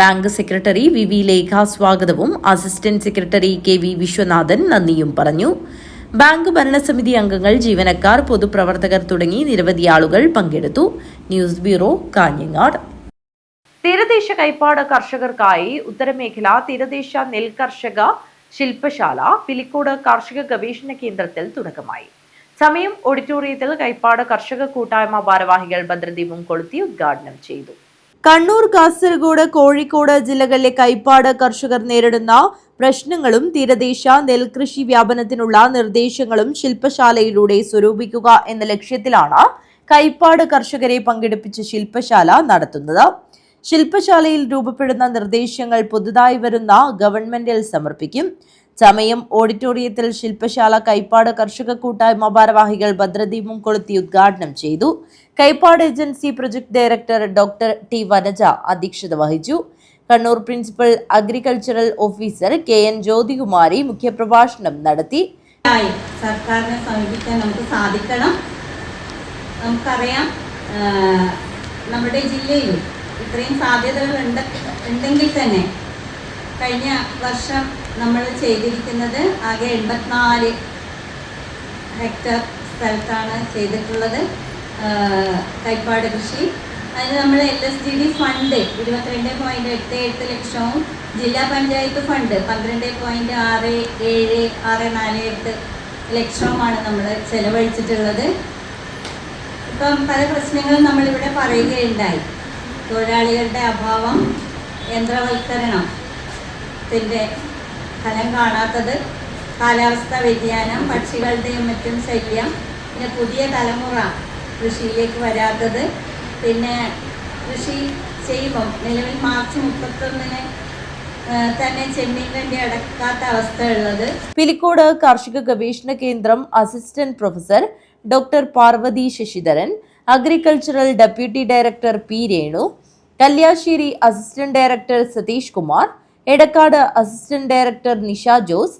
ബാങ്ക് സെക്രട്ടറി VV ലേഖ സ്വാഗതവും അസിസ്റ്റന്റ് സെക്രട്ടറി KV വിശ്വനാഥൻ നന്ദിയും പറഞ്ഞു. ബാങ്ക് ഭരണസമിതി അംഗങ്ങൾ, ജീവനക്കാർ, പൊതുപ്രവർത്തകർ തുടങ്ങി നിരവധി ആളുകൾ പങ്കെടുത്തു. News bureau, Kanhangad. തീരദേശ കൈപ്പാട് കർഷകർക്കായി ഉത്തരമേഖല തീരദേശ നെൽകർഷക ശില്പശാല പിലിക്കോട് കാർഷിക ഗവേഷണ കേന്ദ്രത്തിൽ തുടക്കമായി. സമയം ഓഡിറ്റോറിയത്തിൽ കൈപ്പാട് കർഷക കൂട്ടായ്മ ഭാരവാഹികൾ ഭദ്രദീപം കൊളുത്തി ഉദ്ഘാടനം ചെയ്തു. കണ്ണൂർ, കാസർഗോഡ്, കോഴിക്കോട് ജില്ലകളിലെ കൈപ്പാട് കർഷകർ നേരിടുന്ന പ്രശ്നങ്ങളും തീരദേശ നെൽകൃഷി വ്യാപനത്തിനുള്ള നിർദ്ദേശങ്ങളും ശില്പശാലയിലൂടെ സ്വരൂപിക്കുക എന്ന ലക്ഷ്യത്തിലാണ് കൈപ്പാട് കർഷകരെ പങ്കെടുപ്പിച്ച് ശില്പശാല നടത്തുന്നത്. ശില്പശാലയിൽ രൂപപ്പെടുന്ന നിർദ്ദേശങ്ങൾ പുതുതായി വരുന്ന ഗവൺമെന്റിൽ സമർപ്പിക്കും. ചമയം ഓഡിറ്റോറിയത്തിൽ ശില്പശാല കൈപ്പാട് കർഷക കൂട്ടായ്മ ഭാരവാഹികൾ ഭദ്രദീപം കൊളുത്തി ഉദ്ഘാടനം ചെയ്തു. Kaipad agency project director doctor T Vanaja അധ്യക്ഷത വഹിച്ചു. Kannur principal agricultural officer KN Jyothikumari മുഖ്യപ്രഭാഷണം നടത്തി. സർക്കാരിനെ സമീപിക്കാൻ നമുക്ക് സാധിക്കണം. നമുക്കറിയാം, നമ്മുടെ ജില്ലയിൽ ഇത്രയും സാധ്യതകൾ ഉണ്ടെങ്കിൽ തന്നെ കഴിഞ്ഞ വർഷം നമ്മൾ ചെയ്തിരിക്കുന്നത് ആകെ 84 ഹെക്ടർ സ്ഥലത്താണ് ചെയ്തിട്ടുള്ളത് കൈപ്പാട് കൃഷി. അതിന് നമ്മൾ LSGD ഫണ്ട് 22.88 ലക്ഷവും ജില്ലാ പഞ്ചായത്ത് ഫണ്ട് 12.6748 ലക്ഷവുമാണ് നമ്മൾ ചെലവഴിച്ചിട്ടുള്ളത്. ഇപ്പം പല പ്രശ്നങ്ങളും നമ്മളിവിടെ പറയുകയുണ്ടായി. തൊഴിലാളികളുടെ അഭാവം, യന്ത്രവൽക്കരണത്തിൻ്റെ ഫലം കാണാത്തത്, കാലാവസ്ഥാ വ്യതിയാനം, പക്ഷികളുടെയും മറ്റും ശല്യം, പിന്നെ പുതിയ തലമുറ കൃഷിയിലേക്ക് വരാത്തത്, പിന്നെ കൃഷി ചെയ്യുമ്പം നിലവിൽ മാർച്ച് 31 തന്നെ ചെമ്മീൻ വണ്ടി അടക്കാത്ത അവസ്ഥ ഉള്ളത്. പിലിക്കോട് കാർഷിക ഗവേഷണ കേന്ദ്രം assistant professor doctor Parvathy Sasidharan, agricultural deputy director P Renu, Kalliasseri assistant director Satheesh Kumar, Edakkad assistant director Nisha Jose,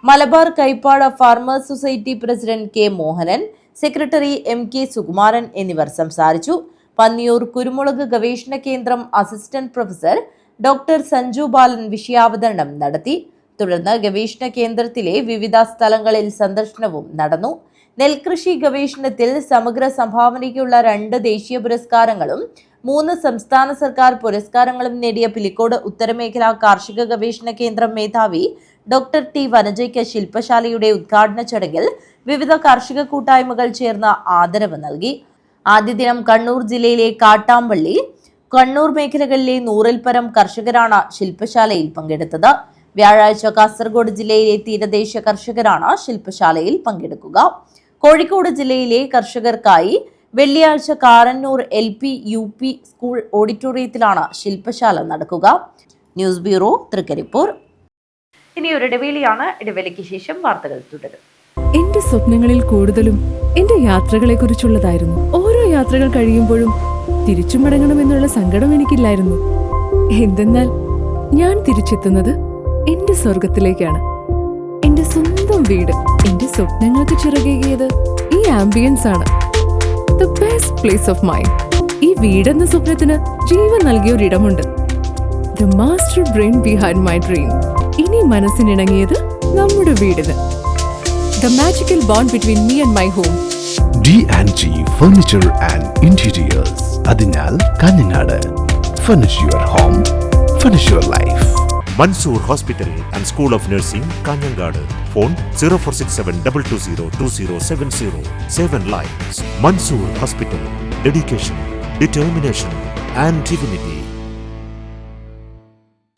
Malabar Kaipad farmers society president K Mohanan, secretary MK Sukumaran എന്നിവർ സംസാരിച്ചു. പന്നിയൂർ കുരുമുളക് ഗവേഷണ കേന്ദ്രം assistant professor doctor Sanju Balan വിഷയാവതരണം നടത്തി. തുടർന്ന് ഗവേഷണ കേന്ദ്രത്തിലെ വിവിധ സ്ഥലങ്ങളിൽ സന്ദർശനവും നടന്നു. നെൽകൃഷി ഗവേഷണത്തിൽ സമഗ്ര സംഭാവനയ്ക്കുള്ള 2 ദേശീയ പുരസ്കാരങ്ങളും 3 സംസ്ഥാന സർക്കാർ പുരസ്കാരങ്ങളും നേടിയ പിലിക്കോട് ഉത്തരമേഖല കാർഷിക ഗവേഷണ കേന്ദ്രം മേധാവി ഡോക്ടർ T വനജയ്ക്ക് ശില്പശാലയുടെ ഉദ്ഘാടന ചടങ്ങിൽ വിവിധ കാർഷിക കൂട്ടായ്മകൾ ചേർന്ന് ആദരവ് നൽകി. ആദ്യ ദിനം കണ്ണൂർ ജില്ലയിലെ കാട്ടാമ്പള്ളി, കണ്ണൂർ മേഖലകളിലെ 100-ൽ പരം കർഷകരാണ് ശില്പശാലയിൽ പങ്കെടുത്തത്. വ്യാഴാഴ്ച കാസർഗോഡ് ജില്ലയിലെ തീരദേശ കർഷകരാണ് ശില്പശാലയിൽ പങ്കെടുക്കുക. കോഴിക്കോട് ജില്ലയിലെ കർഷകർക്കായി വെള്ളിയാഴ്ച കാരന്നൂർ LP UP സ്കൂൾ ഓഡിറ്റോറിയത്തിലാണ് ശില്പശാല നടക്കുക. News bureau, Thrikkaripur. ഇനി ഒരു ഇടവേളയാണ്. ഇടവേളയ്ക്ക് ശേഷം വാർത്തകൾ തുടരും. എന്റെ സ്വപ്നങ്ങളിൽ കൂടുതലും എന്റെ യാത്രകളെ കുറിച്ചുള്ളതായിരുന്നു. ഓരോ യാത്രകൾ കഴിയുമ്പോഴും തിരിച്ചു മടങ്ങണമെന്നുള്ള സങ്കടം എനിക്കില്ലായിരുന്നു. എന്തെന്നാൽ ഞാൻ തിരിച്ചെത്തുന്നത് എന്റെ സ്വർഗത്തിലേക്കാണ്. എന്റെ സ്വന്തം വീട്, എന്റെ സ്വപ്നങ്ങൾക്ക് ചിറകേകിയത് ഈ ആംബിയൻസ് ആണ്. The best place of mind. ഈ വീടെന്ന സ്വപ്നത്തിന് ജീവൻ നൽകിയ ഒരിടമുണ്ട്. The master brain behind my dream. ഇനി മനസ്സിനിണങ്ങിയത് നമ്മുടെ വീടിന്. The magical bond between me and my home. D&G Furniture and Interiors. അതിനാൽ Kanhangad. Furnish your home, furnish your life. Mansoor Hospital and School of Nursing, Kanyangadu. Phone 0467-220-2070. 7 lives. Mansoor Hospital. Dedication, determination and divinity.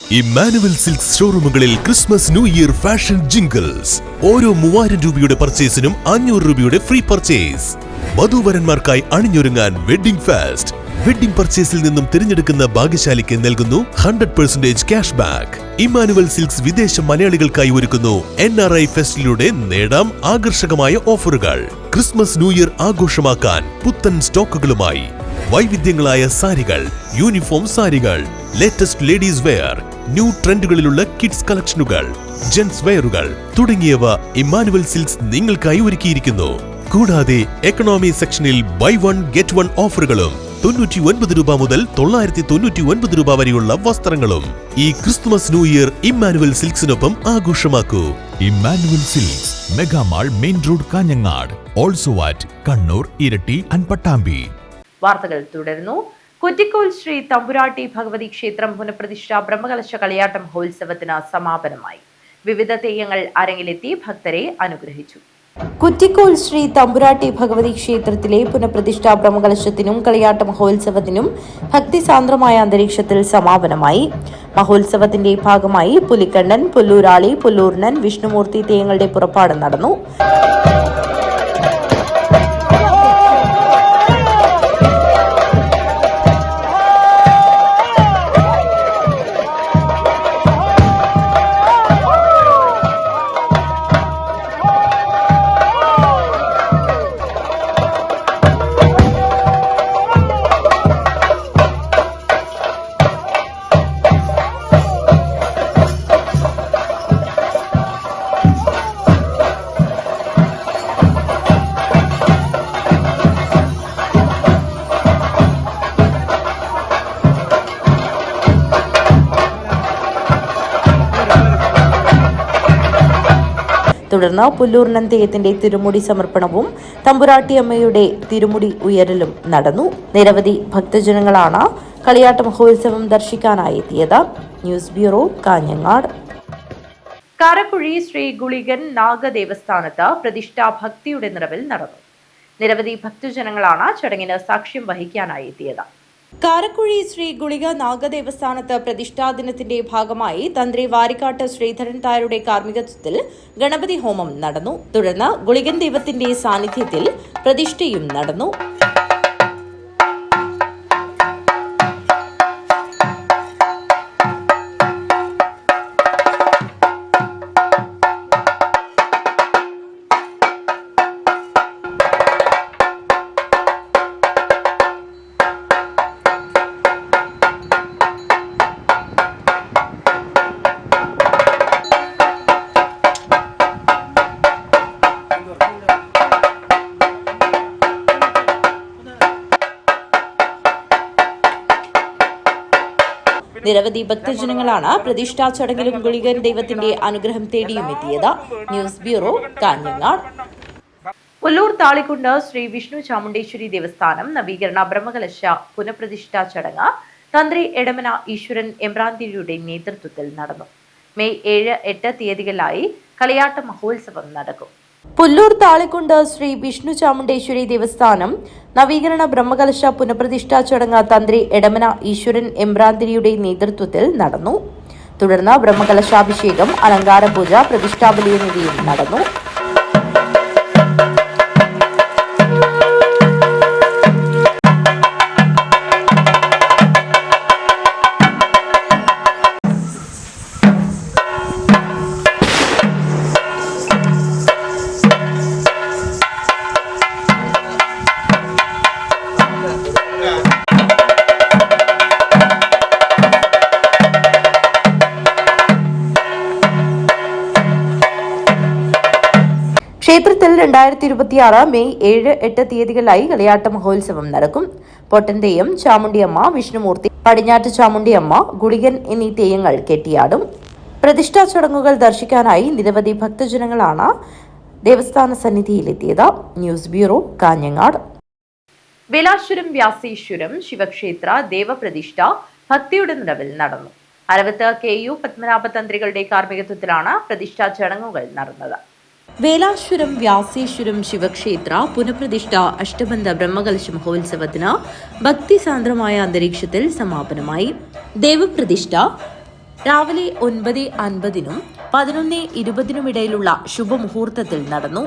Emmanuel silks ഷോറൂമുകളിൽ Christmas new year fashion jingles. ഓരോ 3000 രൂപയുടെ പർച്ചേസിനും 500 രൂപയുടെ free purchase. വധൂവരന്മാർക്കായി അണിഞ്ഞൊരുങ്ങാൻ wedding fast. Wedding പർച്ചേസിൽ നിന്നും തിരഞ്ഞെടുക്കുന്ന ഭാഗ്യശാലിക്ക് നൽകുന്നു 100% ക്യാഷ് ബാക്ക്. ഇമ്മാനുവൽ സിൽക്സ് വിദേശ മലയാളികൾക്കായി ഒരുക്കുന്നു NRI ഫെസ്റ്റിലൂടെ നേടാം ആകർഷകമായ ഓഫറുകൾ. ക്രിസ്മസ് ന്യൂ ഇയർ ആഘോഷമാക്കാൻ പുത്തൻ സ്റ്റോക്കുകളുമായി വൈവിധ്യങ്ങളായ സാരികൾ, യൂണിഫോം സാരികൾ, ലേറ്റസ്റ്റ് ലേഡീസ് വെയർ, ന്യൂ ട്രെൻഡുകളിലുള്ള കിഡ്സ് കളക്ഷനുകൾ, ജെന്റ്സ് വെയറുകൾ തുടങ്ങിയവ ഇമ്മാനുവൽ സിൽക്സ് നിങ്ങൾക്കായി ഒരുക്കിയിരിക്കുന്നു. കൂടാതെ എക്കണോമി സെക്ഷനിൽ ബൈ 1 ഗെറ്റ് 1 ഓഫറുകളും 99 രൂപ മുതൽ 999 രൂപ വരെയുള്ള വസ്ത്രങ്ങളും. ഈ ക്രിസ്തുമസ് ന്യൂ ഇയർ ഇമ്മാനുവൽ സിൽക്സിനൊപ്പം ആഘോഷമാക്കൂ. Emmanuel silks, megamall, main road, Kanhangad. Also at Kannur, Iritty and Pattambi. വാർത്തകൾ തുടരുന്നു. കുറ്റിക്കോൽ ശ്രീ തമ്പുരാട്ടി ഭഗവതി ക്ഷേത്രം പുനഃപ്രതിഷ്ഠ ബ്രഹ്മകലശ കളിയാട്ട മഹോത്സവത്തിന് സമാപനമായി. വിവിധ തെയ്യങ്ങൾ അരങ്ങിലെത്തി ഭക്തരെ അനുഗ്രഹിച്ചു. കുറ്റിക്കോൽ ശ്രീ തമ്പുരാട്ടി ഭഗവതി ക്ഷേത്രത്തിലെ പുനഃപ്രതിഷ്ഠാ ബ്രഹ്മകലശത്തിനും കളിയാട്ട മഹോത്സവത്തിനും ഭക്തിസാന്ദ്രമായ അന്തരീക്ഷത്തിൽ സമാപനമായി. മഹോത്സവത്തിന്റെ ഭാഗമായി പുലിക്കണ്ണൻ, പുല്ലൂരാളി, പുല്ലൂർണൻ, വിഷ്ണുമൂർത്തി തെയ്യങ്ങളുടെ പുറപ്പാട് നടന്നു. തുടർന്ന് പുല്ലൂർണൻ തെയ്യത്തിന്റെ തിരുമുടി സമർപ്പണവും തമ്പുരാട്ടിയമ്മയുടെ തിരുമുടി ഉയരലും നടന്നു. നിരവധി ഭക്തജനങ്ങളാണ് കളിയാട്ട മഹോത്സവം ദർശിക്കാനായി എത്തിയത്. News bureau, Kanhangad. കാരക്കുഴി ശ്രീ ഗുളികൻ നാഗദേവസ്ഥാനത്ത് പ്രതിഷ്ഠാ ഭക്തിയുടെ നിറവിൽ നടന്നു. നിരവധി ഭക്തജനങ്ങളാണ് ചടങ്ങിന് സാക്ഷ്യം വഹിക്കാനായി എത്തിയത്. കാരക്കുഴി ശ്രീ ഗുളിക നാഗദേവസ്ഥാനത്ത് പ്രതിഷ്ഠാദിനത്തിന്റെ ഭാഗമായി തന്ത്രി വാരിക്കാട്ട് ശ്രീധരൻ തായരുടെ കാർമ്മികത്വത്തിൽ ഗണപതി ഹോമം നടന്നു. തുടർന്ന് ഗുളികൻ ദൈവത്തിന്റെ സാന്നിധ്യത്തിൽ പ്രതിഷ്ഠയും നടന്നു. നിരവധി ഭക്തജനങ്ങളാണ് പ്രതിഷ്ഠാ ചടങ്ങിലും ഗുളികൻ ദൈവത്തിന്റെ അനുഗ്രഹം തേടിയും എത്തിയത്. News bureau, Kanhangad. പുല്ലൂർ താളിക്കുണ്ട് ശ്രീ വിഷ്ണു ചാമുണ്ടേശ്വരി ദേവസ്ഥാനം നവീകരണ ബ്രഹ്മകലശ പുനഃപ്രതിഷ്ഠാ ചടങ്ങ് തന്ത്രി എടമന ഈശ്വരൻ എമ്പ്രാന്തിരിയുടെ നേതൃത്വത്തിൽ നടന്നു. മെയ് 7, 8 തീയതികളിലായി കളിയാട്ട മഹോത്സവം നടക്കും. പുല്ലൂർ താളിക്കുണ്ട് ശ്രീ വിഷ്ണു ചാമുണ്ടേശ്വരി ദേവസ്ഥാനം നവീകരണ ബ്രഹ്മകലശ പുനഃപ്രതിഷ്ഠാ ചടങ്ങ് തന്ത്രി എടമന ഈശ്വരൻ എമ്പ്രാന്തിരിയുടെ നേതൃത്വത്തിൽ നടന്നു. തുടർന്ന് ബ്രഹ്മകലശാഭിഷേകം, അലങ്കാര പൂജ, പ്രതിഷ്ഠാബലി എന്നിവയും നടന്നു. ക്ഷേത്രത്തിൽ 2026 മെയ് 7, 8 തീയതികളിലായി കളിയാട്ട മഹോത്സവം നടക്കും. പൊട്ടൻ തെയ്യം, ചാമുണ്ടിയമ്മ, വിഷ്ണുമൂർത്തി, പടിഞ്ഞാറ്റ് ചാമുണ്ടിയമ്മ, ഗുളികൻ എന്നീ തെയ്യങ്ങൾ കെട്ടിയാടും. പ്രതിഷ്ഠാ ചടങ്ങുകൾ ദർശിക്കാനായി നിരവധി ഭക്തജനങ്ങളാണ് ദേവസ്ഥാന സന്നിധിയിലെത്തിയത്. News bureau, Kanhangad. വേലാശ്വരം വ്യാസേശ്വരം ശിവക്ഷേത്ര ദേവപ്രതിഷ്ഠ ഭക്തിയുടെ നിറവിൽ നടന്നു. അരവത്ത് KU പത്മനാഭ തന്ത്രികളുടെ കാർമ്മികത്വത്തിലാണ് പ്രതിഷ്ഠാ ചടങ്ങുകൾ നടന്നത്. വേലാശ്വരം വ്യാസേശ്വരം ശിവക്ഷേത്ര പുനഃപ്രതിഷ്ഠ അഷ്ടബന്ധ ബ്രഹ്മകലശ മഹോത്സവത്തിന് ഭക്തിസാന്ദ്രമായ അന്തരീക്ഷത്തിൽ സമാപനമായി. ദേവപ്രതിഷ്ഠ രാവിലെ 9:50 11:20 ഇടയിലുള്ള ശുഭമുഹൂർത്തത്തിൽ നടന്നു.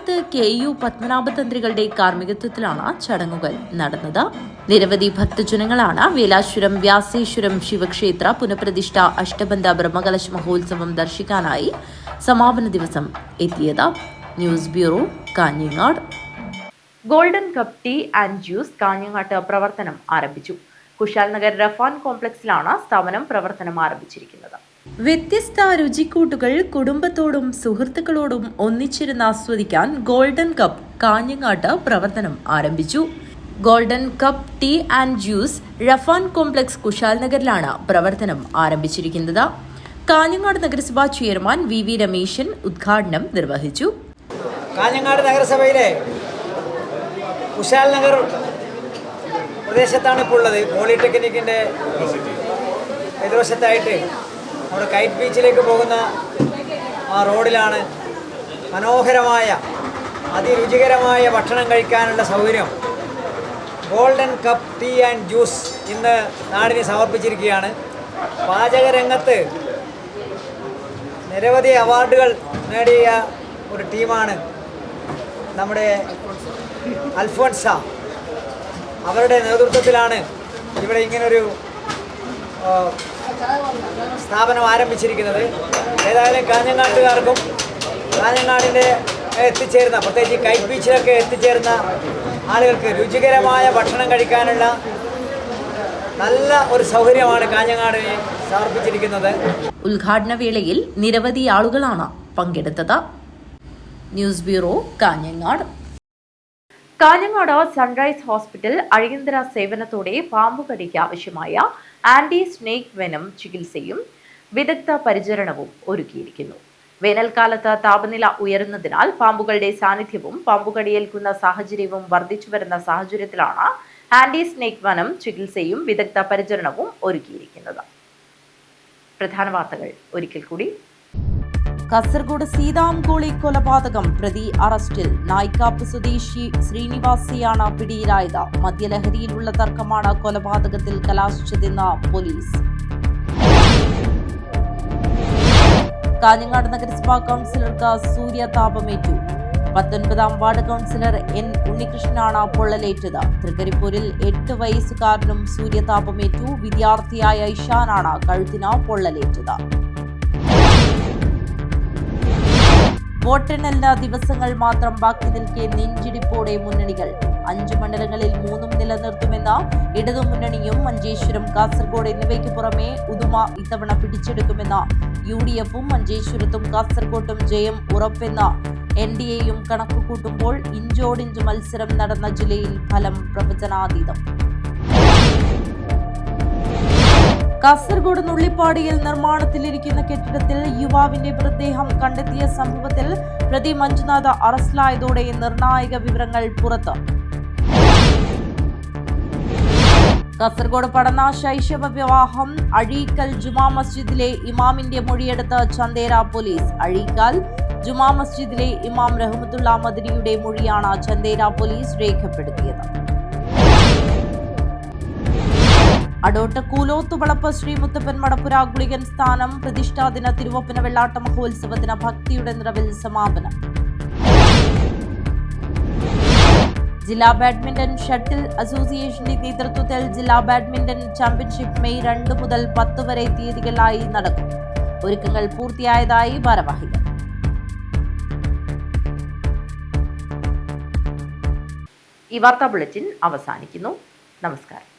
കുമ്പളത്ത് KU പത്മനാഭ തന്ത്രികളുടെ കാർമ്മികത്വത്തിലാണ് ചടങ്ങുകൾ നടന്നത്. നിരവധി ഭക്തജനങ്ങളാണ് വേലാശ്വരം വ്യാസേശ്വരം ശിവക്ഷേത്ര പുനഃപ്രതിഷ്ഠ അഷ്ടബന്ധ ബ്രഹ്മകലശ മഹോത്സവം ദർശിക്കാനായി സമാപന ദിവസം എത്തിയത്. News bureau, Kanhangad. Golden cup tea and juice കാഞ്ഞങ്ങാട്ട് പ്രവർത്തനം ആരംഭിച്ചു. കുശാൽ നഗർ റഫാൻ കോംപ്ലക്സിലാണ് സ്ഥാപനം പ്രവർത്തനം ആരംഭിച്ചിരിക്കുന്നത്. വ്യത്യസ്ത രുചിക്കൂട്ടുകൾ കുടുംബത്തോടും സുഹൃത്തുക്കളോടും ഒന്നിച്ചിരുന്ന് ആസ്വദിക്കാൻ ഗോൾഡൻ കപ്പ് കാഞ്ഞങ്ങാട്ട് പ്രവർത്തനം ആരംഭിച്ചു. Golden cup tea and juice Rafan complex Kushal നഗറിലാണ് പ്രവർത്തനം ആരംഭിച്ചിരിക്കുന്നത്. കാഞ്ഞങ്ങാട് നഗരസഭാ ചെയർമാൻ VV രമേശൻ ഉദ്ഘാടനം നിർവഹിച്ചു. കാഞ്ഞങ്ങാട് നഗരസഭയിലെ കുശാൽ നഗർ പ്രദേശത്താണ് ഇപ്പോൾ ഉള്ളത്. പോളിടെക്നിക്കിൻ്റെ എതിർവശത്തായിട്ട് നമ്മുടെ കൈറ്റ് ബീച്ചിലേക്ക് പോകുന്ന ആ റോഡിലാണ് മനോഹരമായ അതിരുചികരമായ ഭക്ഷണം കഴിക്കാനുള്ള സൗകര്യം golden cup tea and juice ഇന്ന് നാടിന് സമർപ്പിച്ചിരിക്കുകയാണ്. പാചകരംഗത്ത് നിരവധി അവാർഡുകൾ നേടിയ ഒരു ടീമാണ് നമ്മുടെ അൽഫോൻസ. അവരുടെ നേതൃത്വത്തിലാണ് ഇവിടെ ഇങ്ങനൊരു സ്ഥാപനം ആരംഭിച്ചിരിക്കുന്നത്. ഏതായാലും കാഞ്ഞങ്ങാട്ടുകാർക്കും കാഞ്ഞങ്ങാടിൻ്റെ എത്തിച്ചേരുന്ന, പ്രത്യേകിച്ച് കൈറ്റ് ബീച്ചിലൊക്കെ എത്തിച്ചേരുന്ന ആളുകൾക്ക് രുചികരമായ ഭക്ഷണം കഴിക്കാനുള്ള നല്ല ഒരു സൗകര്യമാണ് കാഞ്ഞങ്ങാടിനെ സമർപ്പിച്ചിരിക്കുന്നത്. ഉദ്ഘാടന വേളയിൽ നിരവധി ആളുകളാണ് പങ്കെടുത്തത്. News bureau, Kanhangad. Kanhangad sunrise hospital അടിയന്തര സേവനത്തോടെ പാമ്പുകടിക്ക് ആവശ്യമായ ആന്റി സ്നേക്ക് വെനം ചികിത്സയും വിദഗ്ധ പരിചരണവും ഒരുക്കിയിരിക്കുന്നു. വേനൽക്കാലത്ത് താപനില ഉയരുന്നതിനാൽ പാമ്പുകളുടെ സാന്നിധ്യവും പാമ്പുകടിയേൽക്കുന്ന സാഹചര്യവും വർദ്ധിച്ചു വരുന്ന സാഹചര്യത്തിലാണ് ആന്റി സ്നേക്ക് വെനം ചികിത്സയും വിദഗ്ധ പരിചരണവും ഒരുക്കിയിരിക്കുന്നത്. പ്രധാന വാർത്തകൾ ഒരിക്കൽ കൂടി. കാസർഗോഡ് സീതാംകോളി കൊലപാതകം പ്രതി അറസ്റ്റിൽ. നായിക്കാപ്പ് സ്വദേശി ശ്രീനിവാസിയാണ് പിടിയിലായത്. മദ്യലഹരിയിലുള്ള തർക്കമാണ് കൊലപാതകത്തിൽ കലാശിച്ചതെന്ന് പോലീസ്. കാഞ്ഞങ്ങാട് നഗരസഭാ കൗൺസിലർക്ക് സൂര്യതാപമേറ്റു. 19ാം വാർഡ് കൗൺസിലർ N ഉണ്ണികൃഷ്ണനാണ് പൊള്ളലേറ്റത്. തൃക്കരിപ്പൂരിൽ 8 വയസ്സുകാരനും സൂര്യതാപമേറ്റു. വിദ്യാർത്ഥിയായ ഇഷാനാണ് കഴുത്തിന് പൊള്ളലേറ്റത്. വോട്ടെണ്ണലിന് ദിവസങ്ങൾ മാത്രം ബാക്കി നിൽക്കെ നെഞ്ചിടിപ്പോടെ മുന്നണികൾ. 5 മണ്ഡലങ്ങളിൽ 3 നിലനിർത്തുമെന്ന ഇടതുമുന്നണിയും മഞ്ചേശ്വരം, കാസർഗോഡ് എന്നിവയ്ക്ക് പുറമെ ഉദുമ ഇത്തവണ പിടിച്ചെടുക്കുമെന്ന UDFും മഞ്ചേശ്വരത്തും കാസർഗോട്ടും ജയം ഉറപ്പെന്ന NDAയും കണക്കുകൂട്ടുമ്പോൾ ഇഞ്ചോടിഞ്ച് മത്സരം നടന്ന ജില്ലയിൽ ഫലം പ്രവചനാതീതം. കാസർഗോഡ് നുള്ളിപ്പാടിയിൽ നിർമ്മാണത്തിലിരിക്കുന്ന കെട്ടിടത്തിൽ യുവാവിന്റെ മൃതദേഹം കണ്ടെത്തിയ സംഭവത്തിൽ പ്രതി മഞ്ജുനാഥ് അറസ്റ്റിലായതോടെ നിർണായക വിവരങ്ങൾ പുറത്ത്. കാസർഗോഡ് പഠന ശൈശവ വിവാഹം. അഴീക്കൽ ജുമാ മസ്ജിദിലെ ഇമാമിന്റെ മൊഴിയെടുത്ത് ചന്ദേര പോലീസ്. അഴീക്കൽ ജുമാ മസ്ജിദിലെ ഇമാം റഹ്മത്തുള്ള മദനിയുടെ മൊഴിയാണ് ചന്ദേര പോലീസ് രേഖപ്പെടുത്തിയത്. അടോട്ട് കൂലോത്തുവളപ്പ് ശ്രീ മുത്തപ്പൻ മടപ്പുര ഗുളികൻ സ്ഥാനം പ്രതിഷ്ഠാദിന തിരുവപ്പന വെള്ളാട്ട മഹോത്സവത്തിന് ഭക്തിയുടെ നിറവിൽ സമാപനം. ജില്ലാ ബാഡ്മിന്റൺ ഷട്ടിൽ അസോസിയേഷന്റെ നേതൃത്വത്തിൽ ജില്ലാ ബാഡ്മിന്റൺ ചാമ്പ്യൻഷിപ്പ് മെയ് 2 മുതൽ 10 വരെ തീയതികളായി നടക്കും. ഒരുക്കങ്ങൾ പൂർത്തിയായതായി ഭാരവാഹികൾ. ഈ വാർത്താ ബുള്ളറ്റിൻ അവസാനിക്കുന്നു. നമസ്കാരം.